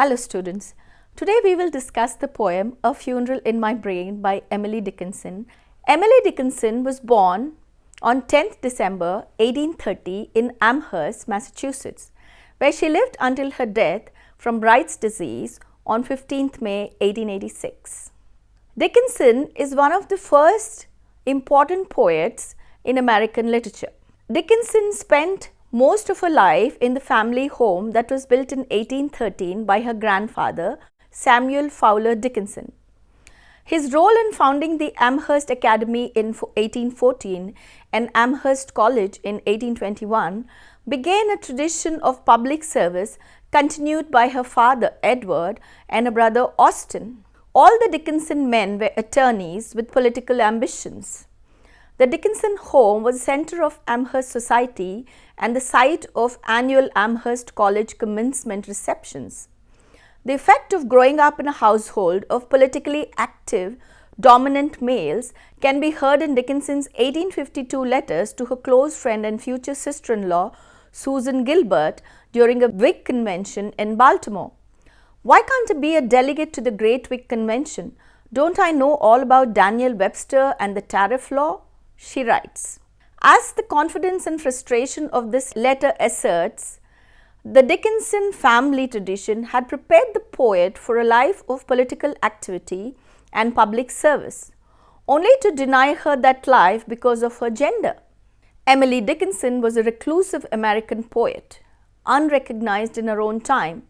Hello students, today we will discuss the poem A Funeral in My Brain by Emily Dickinson. Emily Dickinson was born on 10th December 1830 in Amherst, Massachusetts, where she lived until her death from Bright's disease on 15th May 1886. Dickinson is one of the first important poets in American literature. Dickinson spent most of her life in the family home that was built in 1813 by her grandfather, Samuel Fowler Dickinson. His role in founding the Amherst Academy in 1814 and Amherst College in 1821 began a tradition of public service continued by her father, Edward, and her brother, Austin. All the Dickinson men were attorneys with political ambitions. The Dickinson home was the center of Amherst society and the site of annual Amherst College commencement receptions. The effect of growing up in a household of politically active, dominant males can be heard in Dickinson's 1852 letters to her close friend and future sister-in-law, Susan Gilbert, during a Whig convention in Baltimore. "Why can't I be a delegate to the great Whig convention? Don't I know all about Daniel Webster and the tariff law?" she writes. As the confidence and frustration of this letter asserts, the Dickinson family tradition had prepared the poet for a life of political activity and public service, only to deny her that life because of her gender. Emily Dickinson was a reclusive American poet, unrecognized in her own time.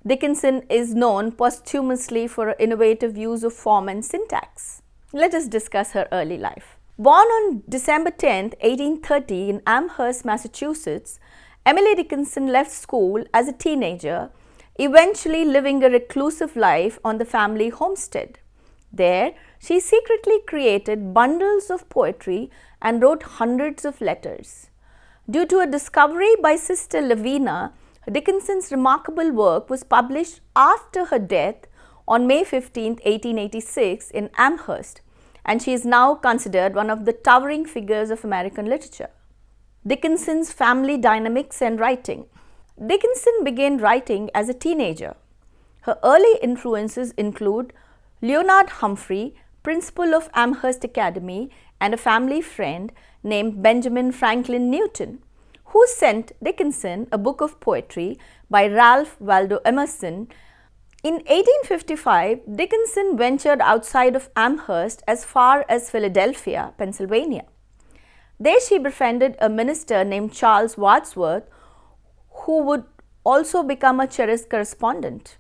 Dickinson is known posthumously for her innovative use of form and syntax. Let us discuss her early life. Born on December 10, 1830 in Amherst, Massachusetts, Emily Dickinson left school as a teenager, eventually living a reclusive life on the family homestead. There, she secretly created bundles of poetry and wrote hundreds of letters. Due to a discovery by Sister Lavina, Dickinson's remarkable work was published after her death on May 15, 1886 in Amherst, and she is now considered one of the towering figures of American literature. Dickinson's family dynamics and writing. Dickinson began writing as a teenager. Her early influences include Leonard Humphrey, principal of Amherst Academy, and a family friend named Benjamin Franklin Newton, who sent Dickinson a book of poetry by Ralph Waldo Emerson. In 1855, Dickinson ventured outside of Amherst as far as Philadelphia, Pennsylvania. There she befriended a minister named Charles Wadsworth, who would also become a cherished correspondent.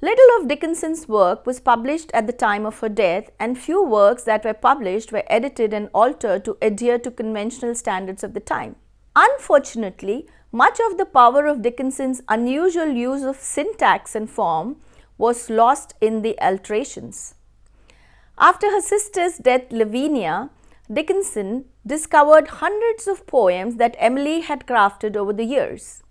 Little of Dickinson's work was published at the time of her death, and few works that were published were edited and altered to adhere to conventional standards of the time. Unfortunately, much of the power of Dickinson's unusual use of syntax and form was lost in the alterations. After her sister's death, Lavinia, Dickinson discovered hundreds of poems that Emily had crafted over the years.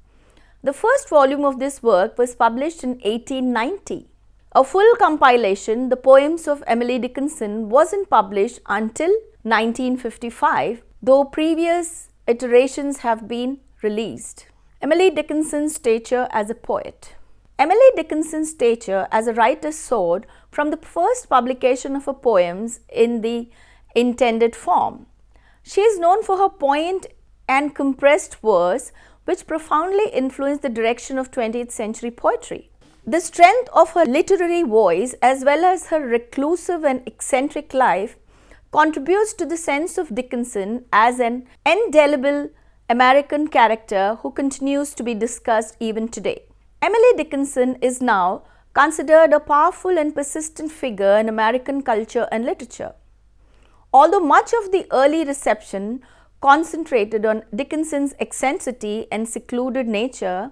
The first volume of this work was published in 1890. A full compilation, The Poems of Emily Dickinson, wasn't published until 1955, though previous iterations have been released. Emily Dickinson's stature as a poet. Emily Dickinson's stature as a writer soared from the first publication of her poems in the intended form. She is known for her poignant and compressed verse, which profoundly influenced the direction of 20th century poetry. The strength of her literary voice, as well as her reclusive and eccentric life, contributes to the sense of Dickinson as an indelible American character who continues to be discussed even today. Emily Dickinson is now considered a powerful and persistent figure in American culture and literature. Although much of the early reception concentrated on Dickinson's eccentricity and secluded nature,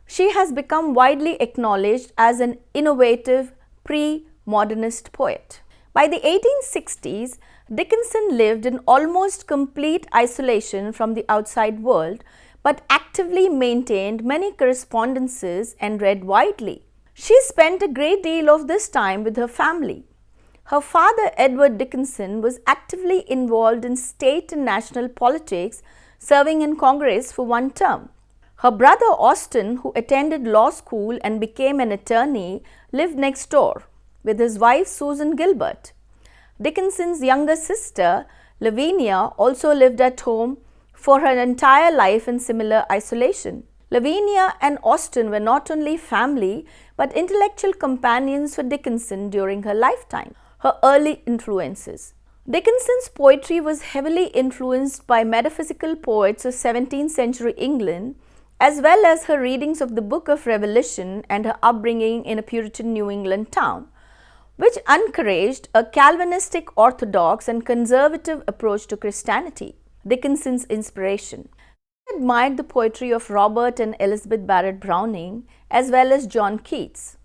she has become widely acknowledged as an innovative pre-modernist poet. By the 1860s, Dickinson lived in almost complete isolation from the outside world, but actively maintained many correspondences and read widely. She spent a great deal of this time with her family. Her father, Edward Dickinson, was actively involved in state and national politics, serving in Congress for one term. Her brother Austen, who attended law school and became an attorney, lived next door with his wife Susan Gilbert. Dickinson's younger sister, Lavinia, also lived at home for her entire life in similar isolation. Lavinia and Austen were not only family but intellectual companions for Dickinson during her lifetime. Her early influences. Dickinson's poetry was heavily influenced by metaphysical poets of 17th century England, as well as her readings of the Book of Revelation and her upbringing in a Puritan New England town, which encouraged a Calvinistic, orthodox, and conservative approach to Christianity. Dickinson's inspiration. She admired the poetry of Robert and Elizabeth Barrett Browning, as well as John Keats.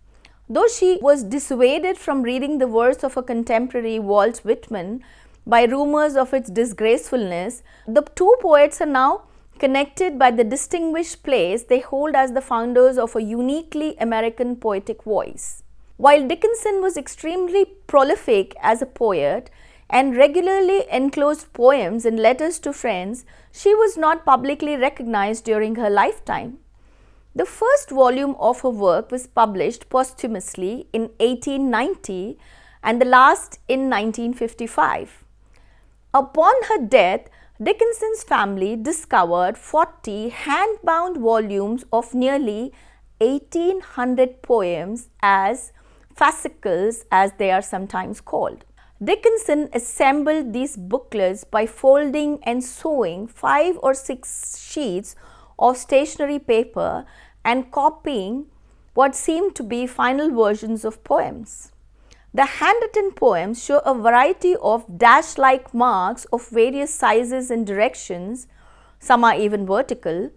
Though she was dissuaded from reading the verse of her contemporary Walt Whitman by rumors of its disgracefulness, the two poets are now connected by the distinguished place they hold as the founders of a uniquely American poetic voice. While Dickinson was extremely prolific as a poet and regularly enclosed poems and letters to friends, she was not publicly recognized during her lifetime. The first volume of her work was published posthumously in 1890 and the last in 1955. Upon her death, Dickinson's family discovered 40 hand-bound volumes of nearly 1800 poems as fascicles, as they are sometimes called. Dickinson assembled these booklets by folding and sewing 5 or 6 sheets of stationery paper and copying what seemed to be final versions of poems. The handwritten poems show a variety of dash-like marks of various sizes and directions. Some are even vertical.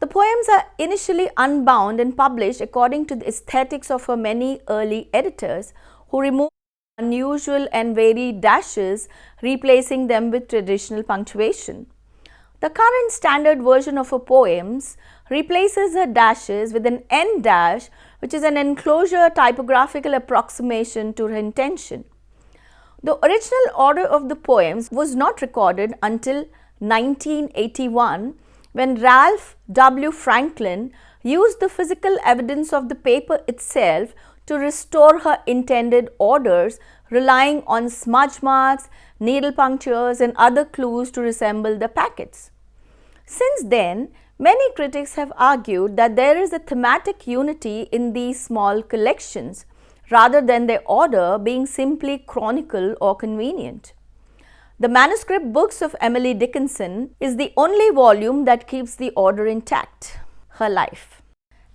The poems are initially unbound and published according to the aesthetics of her many early editors, who removed unusual and varied dashes, replacing them with traditional punctuation. The current standard version of her poems replaces her dashes with an end dash, which is an enclosure typographical approximation to her intention. The original order of the poems was not recorded until 1981, when Ralph W. Franklin used the physical evidence of the paper itself to restore her intended orders, relying on smudge marks, needle punctures, and other clues to resemble the packets. Since then, many critics have argued that there is a thematic unity in these small collections, rather than their order being simply chronicle or convenient. The manuscript books of Emily Dickinson is the only volume that keeps the order intact. Her life.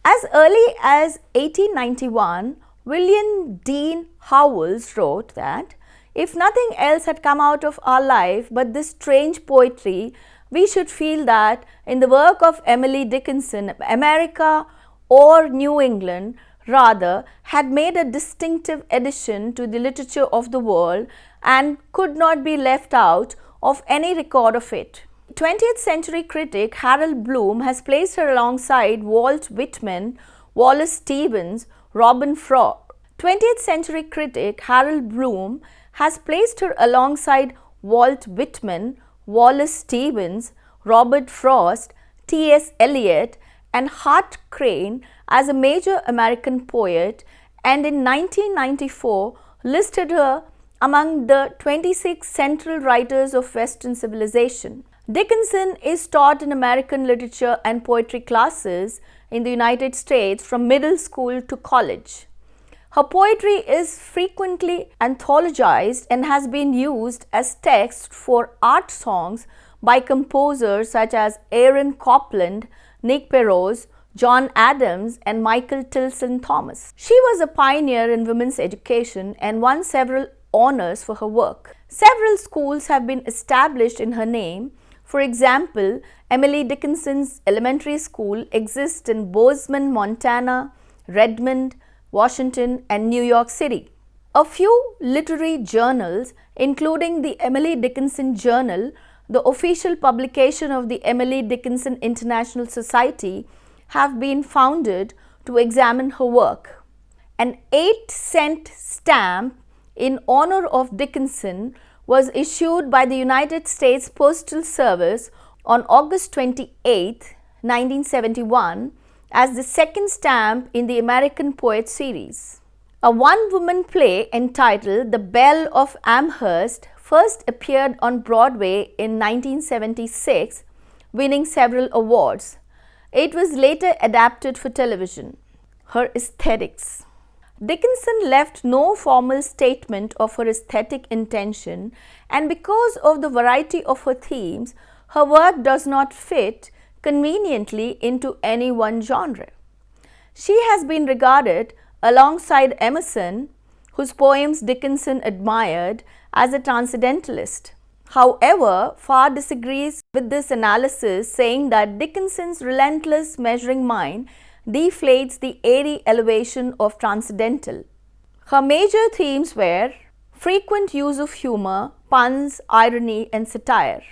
As early as 1891, William Dean Howells wrote that, "If nothing else had come out of our life but this strange poetry, we should feel that in the work of Emily Dickinson, America or New England rather had made a distinctive addition to the literature of the world and could not be left out of any record of it." 20th century critic Harold Bloom has placed her alongside Walt Whitman, Wallace Stevens, Robin Frost. 20th century critic Harold Bloom has placed her alongside Walt Whitman, Wallace Stevens, Robert Frost, T.S. Eliot, and Hart Crane as a major American poet, and in 1994 listed her among the 26 central writers of Western civilization. Dickinson is taught in American literature and poetry classes in the United States from middle school to college. Her poetry is frequently anthologized and has been used as text for art songs by composers such as Aaron Copland, Nick Perrose, John Adams, and Michael Tilson Thomas. She was a pioneer in women's education and won several honors for her work. Several schools have been established in her name. For example, Emily Dickinson's elementary school exists in Bozeman, Montana, Redmond, Washington, and New York City. A few literary journals, including the Emily Dickinson Journal, the official publication of the Emily Dickinson International Society, have been founded to examine her work. An 8-cent stamp in honor of Dickinson was issued by the United States Postal Service on August 28, 1971, as the second stamp in the American Poet series. A one-woman play entitled The Belle of Amherst first appeared on Broadway in 1976, winning several awards. It was later adapted for television. Her aesthetics. Dickinson left no formal statement of her aesthetic intention, and because of the variety of her themes, her work does not fit conveniently into any one genre. She has been regarded, alongside Emerson, whose poems Dickinson admired, as a transcendentalist. However, Farr disagrees with this analysis, saying that Dickinson's relentless measuring mind deflates the airy elevation of transcendental. Her major themes were frequent use of humor, puns, irony, and satire.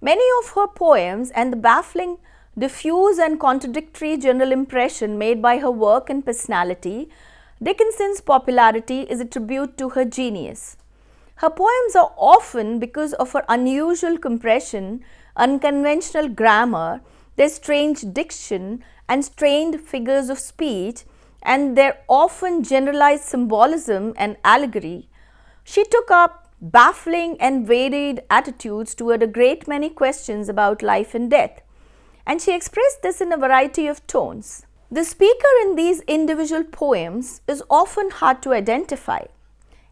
Many of her poems and the baffling, diffuse and contradictory general impression made by her work and personality, Dickinson's popularity is a tribute to her genius. Her poems are often, because of her unusual compression, unconventional grammar, their strange diction, and strained figures of speech, and their often generalized symbolism and allegory. She took up baffling and varied attitudes toward a great many questions about life and death, and she expressed this in a variety of tones. The speaker in these individual poems is often hard to identify.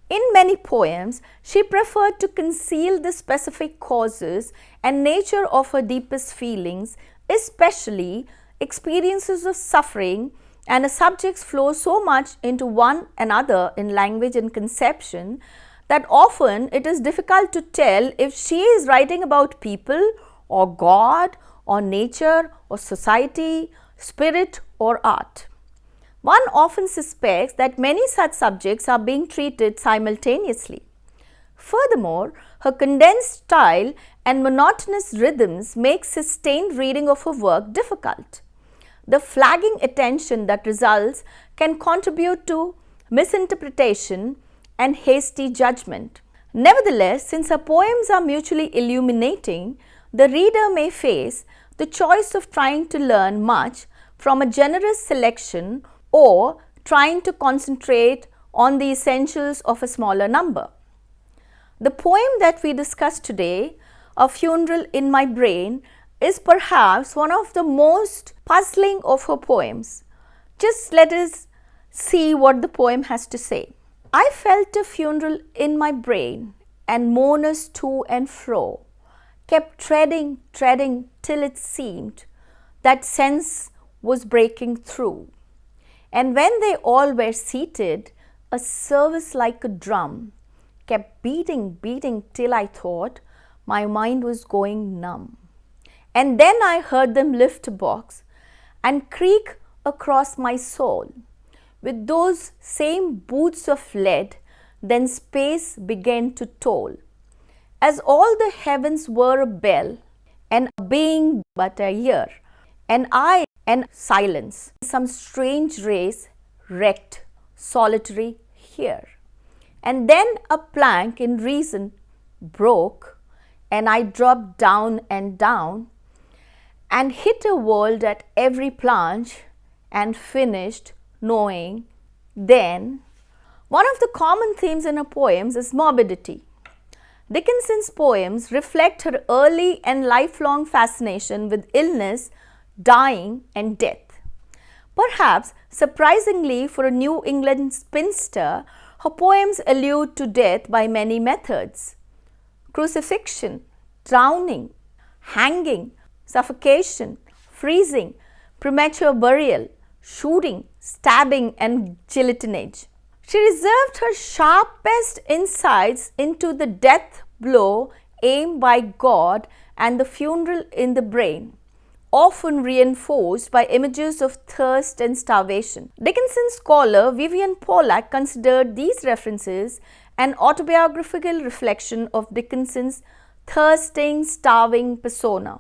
In many poems, she preferred to conceal the specific causes and nature of her deepest feelings, especially experiences of suffering, and her subjects flow so much into one another in language and conception that often it is difficult to tell if she is writing about people or God or nature or society, spirit or art. One often suspects that many such subjects are being treated simultaneously. Furthermore, her condensed style and monotonous rhythms make sustained reading of her work difficult. The flagging attention that results can contribute to misinterpretation and hasty judgment. Nevertheless, since her poems are mutually illuminating, the reader may face the choice of trying to learn much from a generous selection or trying to concentrate on the essentials of a smaller number. The poem that we discussed today, A Funeral in My Brain, is perhaps one of the most puzzling of her poems. Just let us see what the poem has to say. I felt a funeral in my brain, and mourners to and fro kept treading till it seemed that sense was breaking through. And when they all were seated, a service like a drum kept beating till I thought my mind was going numb. And then I heard them lift a box and creak across my soul with those same boots of lead. Then space began to toll, as all the heavens were a bell, and a being but a ear, and I and silence, some strange race wrecked, solitary here. And then a plank in reason broke, and I dropped down and hit a world at every planche, and finished knowing then. One of the common themes in her poems is morbidity. Dickinson's poems reflect her early and lifelong fascination with illness, dying, and death. Perhaps surprisingly for a New England spinster, her poems allude to death by many methods: crucifixion, drowning, hanging, suffocation, freezing, premature burial, shooting, stabbing, and guillotinage. She reserved her sharpest insights into the death blow aimed by God and the funeral in the brain, often reinforced by images of thirst and starvation. Dickinson scholar Vivian Pollack considered these references an autobiographical reflection of Dickinson's thirsting, starving persona,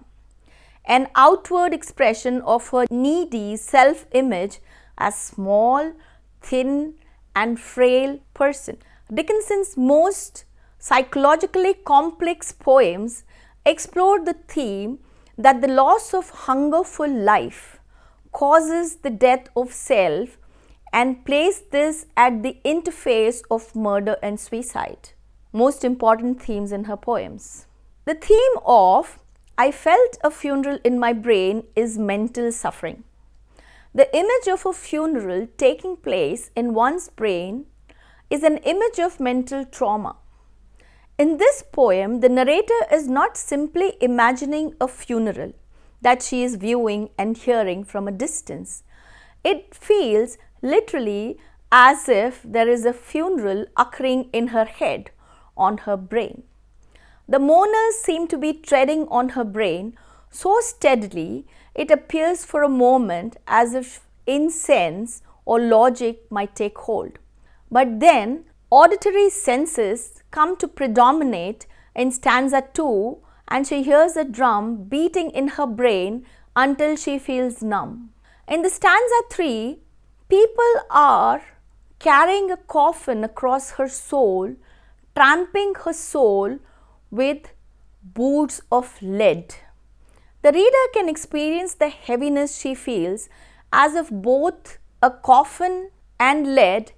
an outward expression of her needy self-image as small, thin, and frail person. Dickinson's most psychologically complex poems explored the theme that the loss of hungerful life causes the death of self and place this at the interface of murder and suicide. Most important themes in her poems. The theme of I felt a funeral in my brain is mental suffering. The image of a funeral taking place in one's brain is an image of mental trauma. In this poem, the narrator is not simply imagining a funeral that she is viewing and hearing from a distance. It feels literally as if there is a funeral occurring in her head, on her brain. The mourners seem to be treading on her brain so steadily it appears for a moment as if incense or logic might take hold. But then auditory senses come to predominate in stanza 2 and she hears a drum beating in her brain until she feels numb. In the stanza 3, people are carrying a coffin across her soul, tramping her soul with boots of lead. The reader can experience the heaviness she feels as if both a coffin and lead.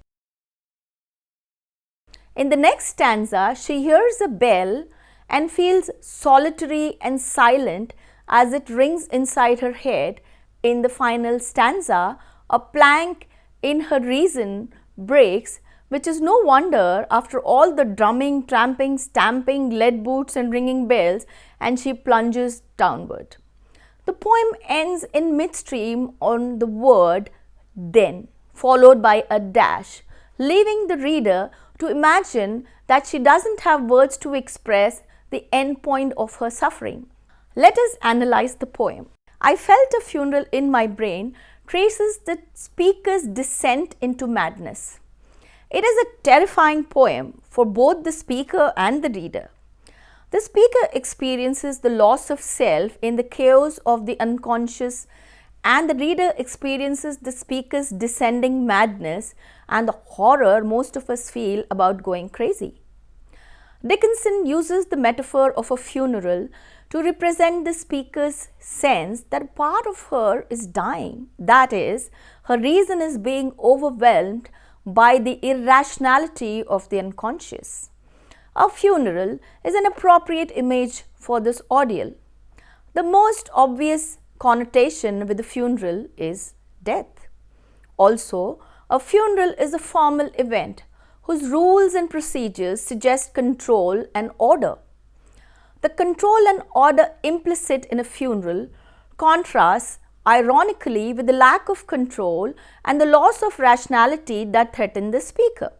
In the next stanza, she hears a bell and feels solitary and silent as it rings inside her head. In the final stanza, a plank in her reason breaks, which is no wonder after all the drumming, tramping, stamping, lead boots and ringing bells, and she plunges downward. The poem ends in midstream on the word then, followed by a dash, leaving the reader to imagine that she doesn't have words to express the end point of her suffering. Let us analyze the poem. I felt a funeral in my brain traces the speaker's descent into madness. It is a terrifying poem for both the speaker and the reader. The speaker experiences the loss of self in the chaos of the unconscious, and the reader experiences the speaker's descending madness and the horror most of us feel about going crazy. Dickinson uses the metaphor of a funeral to represent the speaker's sense that part of her is dying, that is, her reason is being overwhelmed by the irrationality of the unconscious. A funeral is an appropriate image for this ordeal. The most obvious connotation with a funeral is death. Also, a funeral is a formal event whose rules and procedures suggest control and order. The control and order implicit in a funeral contrasts ironically with the lack of control and the loss of rationality that threaten the speaker.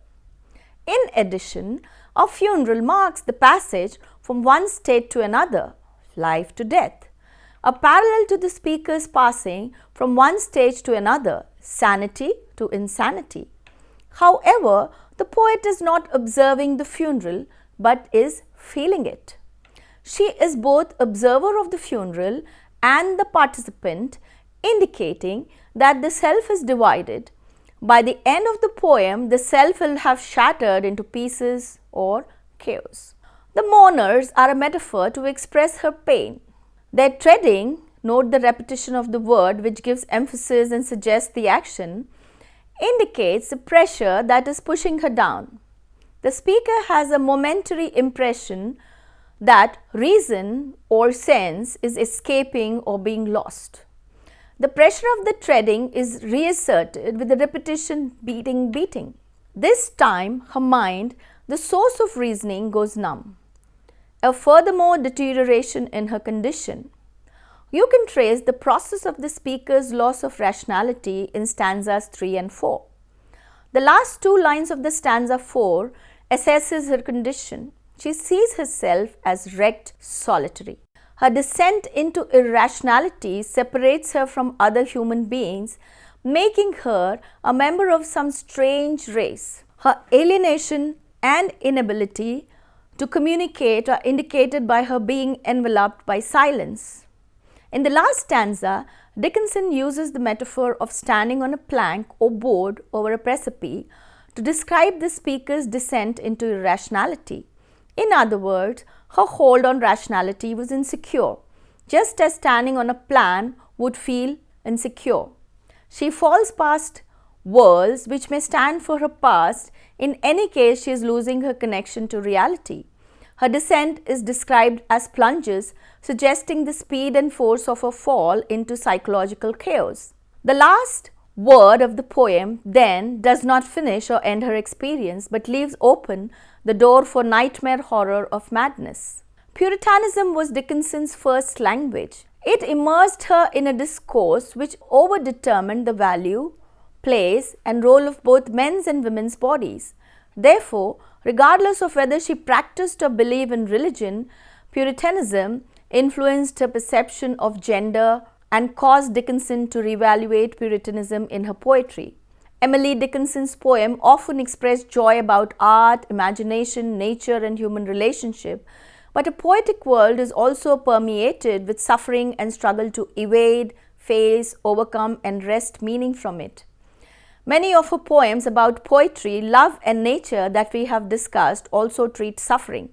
In addition, a funeral marks the passage from one state to another, life to death, a parallel to the speaker's passing from one stage to another, sanity to insanity. However, the poet is not observing the funeral but is feeling it. She is both observer of the funeral and the participant, indicating that the self is divided. By the end of the poem, the self will have shattered into pieces or chaos. The mourners are a metaphor to express her pain. Their treading, note the repetition of the word which gives emphasis and suggests the action, indicates the pressure that is pushing her down. The speaker has a momentary impression that reason or sense is escaping or being lost. The pressure of the treading is reasserted with the repetition beating. This time her mind, the source of reasoning, goes numb. A furthermore deterioration in her condition. You can trace the process of the speaker's loss of rationality in stanzas 3 and 4. The last two lines of the stanza 4 assesses her condition. She sees herself as wrecked, solitary. Her descent into irrationality separates her from other human beings, making her a member of some strange race. Her alienation and inability to communicate are indicated by her being enveloped by silence. In the last stanza, Dickinson uses the metaphor of standing on a plank or board over a precipice to describe the speaker's descent into irrationality. In other words, her hold on rationality was insecure. just as standing on a plan would feel insecure. She falls past worlds which may stand for her past. In any case, she is losing her connection to reality. Her descent is described as plunges, suggesting the speed and force of a fall into psychological chaos. The last word of the poem then does not finish or end her experience, but leaves open the door for nightmare horror of madness. Puritanism was Dickinson's first language. It immersed her in a discourse which overdetermined the value, place, and role of both men's and women's bodies. Therefore, regardless of whether she practiced or believed in religion, Puritanism influenced her perception of gender and caused Dickinson to reevaluate Puritanism in her poetry. Emily Dickinson's poem often expressed joy about art, imagination, nature, and human relationship, but a poetic world is also permeated with suffering and struggle to evade, face, overcome, and wrest meaning from it. Many of her poems about poetry, love, and nature that we have discussed also treat suffering.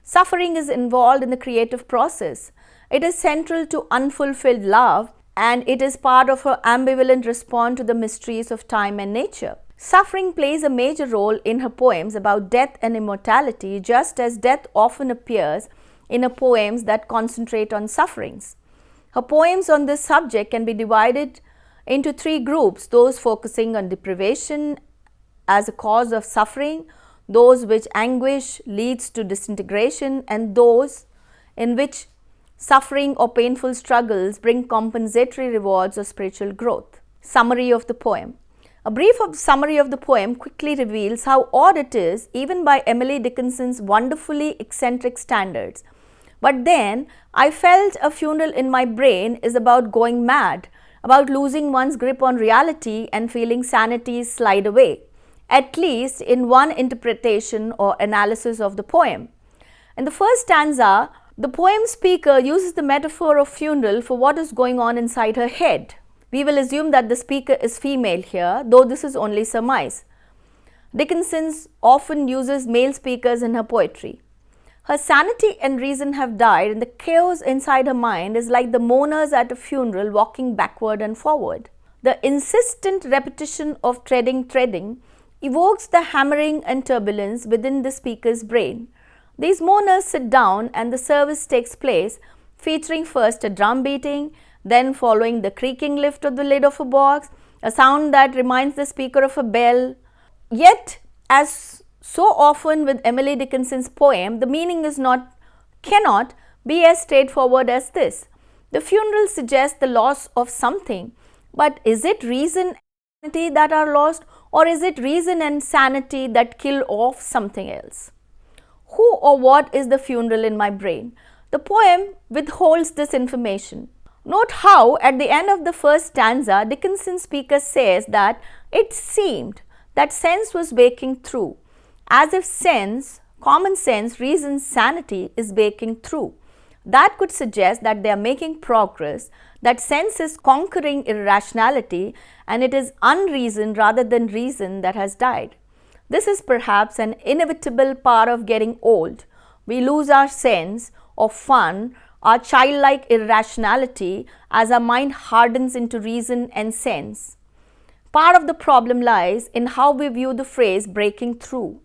Suffering is involved in the creative process. It is central to unfulfilled love, and it is part of her ambivalent response to the mysteries of time and nature. Suffering plays a major role in her poems about death and immortality, just as death often appears in her poems that concentrate on sufferings. Her poems on this subject can be divided into three groups: those focusing on deprivation as a cause of suffering, those which anguish leads to disintegration, and those in which suffering or painful struggles bring compensatory rewards or spiritual growth. Summary of the poem. A brief summary of the poem quickly reveals how odd it is, even by Emily Dickinson's wonderfully eccentric standards. But then, I felt a funeral in my brain is about going mad, about losing one's grip on reality and feeling sanity slide away, at least in one interpretation or analysis of the poem. In the first stanza, the poem speaker uses the metaphor of funeral for what is going on inside her head. We will assume that the speaker is female here, though this is only surmise. Dickinson often uses male speakers in her poetry. Her sanity and reason have died, and the chaos inside her mind is like the mourners at a funeral walking backward and forward. The insistent repetition of treading evokes the hammering and turbulence within the speaker's brain. These mourners sit down and the service takes place, featuring first a drum beating, then following the creaking lift of the lid of a box, a sound that reminds the speaker of a bell. Yet, as so often with Emily Dickinson's poem, the meaning cannot be as straightforward as this. The funeral suggests the loss of something, but is it reason and sanity that are lost, or is it reason and sanity that kill off something else? Who or what is the funeral in my brain? The poem withholds this information. Note how at the end of the first stanza, Dickinson's speaker says that it seemed that sense was breaking through, as if sense, common sense, reason, sanity is breaking through. That could suggest that they are making progress, that sense is conquering irrationality, and it is unreason rather than reason that has died. This is perhaps an inevitable part of getting old. We lose our sense of fun, our childlike irrationality, as our mind hardens into reason and sense. Part of the problem lies in how we view the phrase breaking through,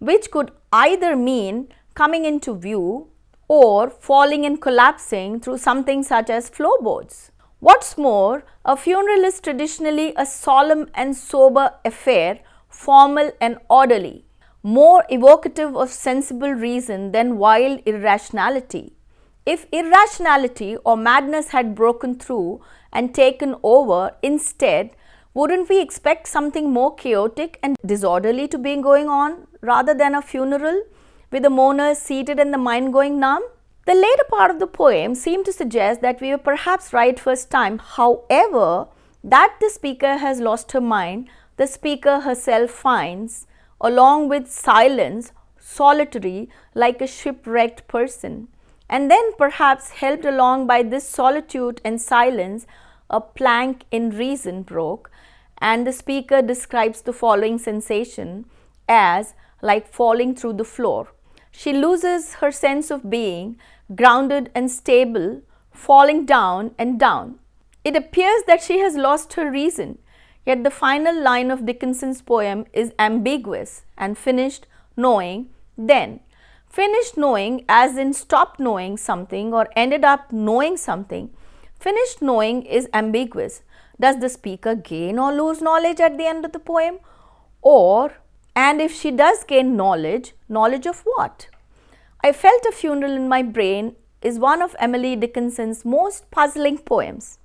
which could either mean coming into view or falling and collapsing through something such as floorboards. What's more, a funeral is traditionally a solemn and sober affair, formal and orderly, more evocative of sensible reason than wild irrationality. If irrationality or madness had broken through and taken over instead, wouldn't we expect something more chaotic and disorderly to be going on rather than a funeral with the mourners seated and the mind going numb? The later part of the poem seemed to suggest that we were perhaps right first time. However, that the speaker has lost her mind, the speaker herself finds, along with silence, solitary like a shipwrecked person. And then perhaps helped along by this solitude and silence, a plank in reason broke, and the speaker describes the following sensation as like falling through the floor. She loses her sense of being grounded and stable, falling down and down. It appears that she has lost her reason, yet the final line of Dickinson's poem is ambiguous and finished knowing then. Finished knowing as in stopped knowing something or ended up knowing something. Finished knowing is ambiguous. Does the speaker gain or lose knowledge at the end of the poem? And if she does gain knowledge, knowledge of what? I Felt a Funeral in My Brain is one of Emily Dickinson's most puzzling poems,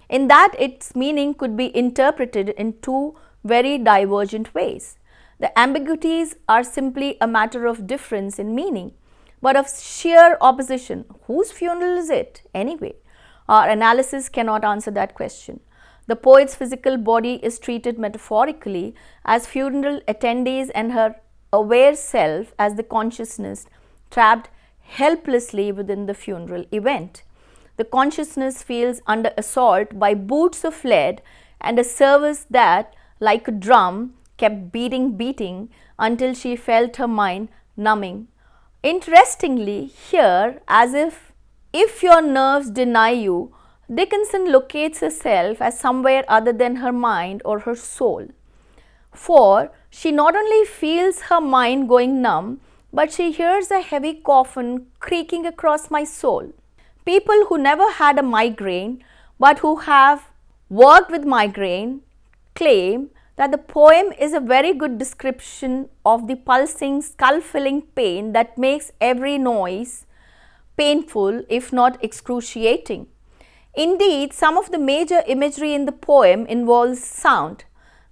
in that its meaning could be interpreted in two very divergent ways. The ambiguities are simply a matter of difference in meaning, but of sheer opposition. Whose funeral is it, anyway? Our analysis cannot answer that question. The poet's physical body is treated metaphorically as funeral attendees and her aware self as the consciousness trapped helplessly within the funeral event. The consciousness feels under assault by boots of lead and a service that, like a drum, kept beating until she felt her mind numbing. Interestingly, here, as if your nerves deny you, Dickinson locates herself as somewhere other than her mind or her soul. For she not only feels her mind going numb, but she hears a heavy coffin creaking across my soul. People who never had a migraine but who have worked with migraine claim that the poem is a very good description of the pulsing, skull-filling pain that makes every noise painful, if not excruciating. Indeed, some of the major imagery in the poem involves sound.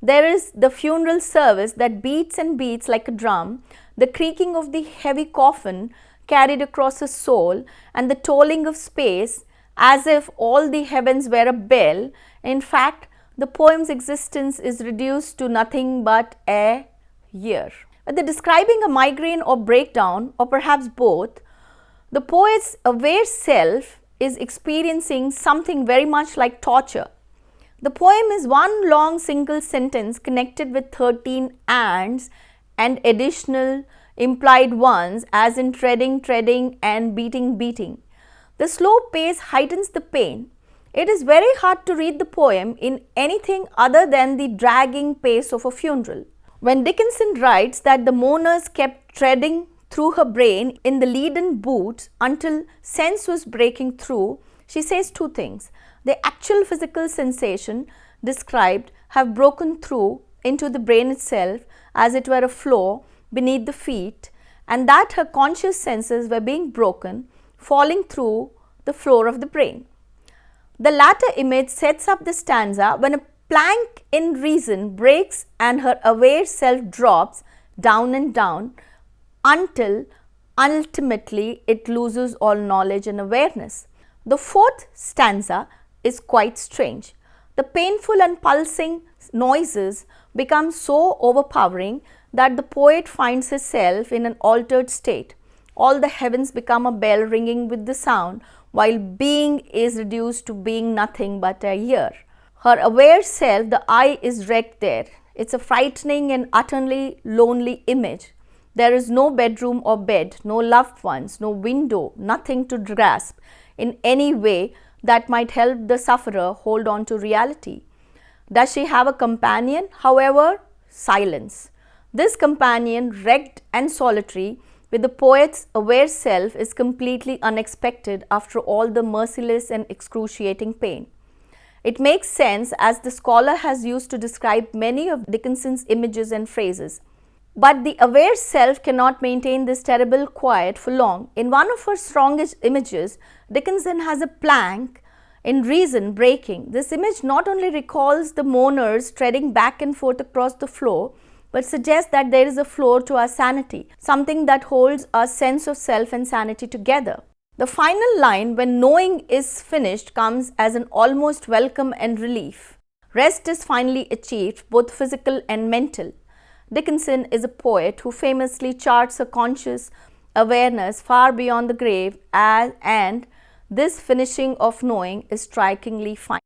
There is the funeral service that beats and beats like a drum, the creaking of the heavy coffin carried across a soul, and the tolling of space as if all the heavens were a bell. In fact, the poem's existence is reduced to nothing but a year. Whether describing a migraine or breakdown, or perhaps both, the poet's aware self is experiencing something very much like torture. The poem is one long single sentence connected with 13 ands and additional implied ones, as in treading, and beating. The slow pace heightens the pain. It is very hard to read the poem in anything other than the dragging pace of a funeral. When Dickinson writes that the mourners kept treading through her brain in the leaden boots until sense was breaking through, she says two things. The actual physical sensation described have broken through into the brain itself as it were a floor beneath the feet, and that her conscious senses were being broken, falling through the floor of the brain. The latter image sets up the stanza when a plank in reason breaks and her aware self drops down and down until ultimately it loses all knowledge and awareness. The fourth stanza is quite strange. The painful and pulsing noises become so overpowering that the poet finds herself in an altered state. All the heavens become a bell ringing with the sound, while being is reduced to being nothing but a ear. Her aware self, the I, is wrecked there. It's a frightening and utterly lonely image. There is no bedroom or bed, no loved ones, no window, nothing to grasp in any way that might help the sufferer hold on to reality. Does she have a companion? However, silence. This companion, wrecked and solitary, with the poet's aware self, is completely unexpected after all the merciless and excruciating pain. It makes sense, as the scholar has used to describe many of Dickinson's images and phrases. But the aware self cannot maintain this terrible quiet for long. In one of her strongest images, Dickinson has a plank in reason breaking. This image not only recalls the mourners treading back and forth across the floor, but suggests that there is a floor to our sanity, something that holds our sense of self and sanity together. The final line, when knowing is finished, comes as an almost welcome and relief. Rest is finally achieved, both physical and mental. Dickinson is a poet who famously charts a conscious awareness far beyond the grave, and this finishing of knowing is strikingly fine.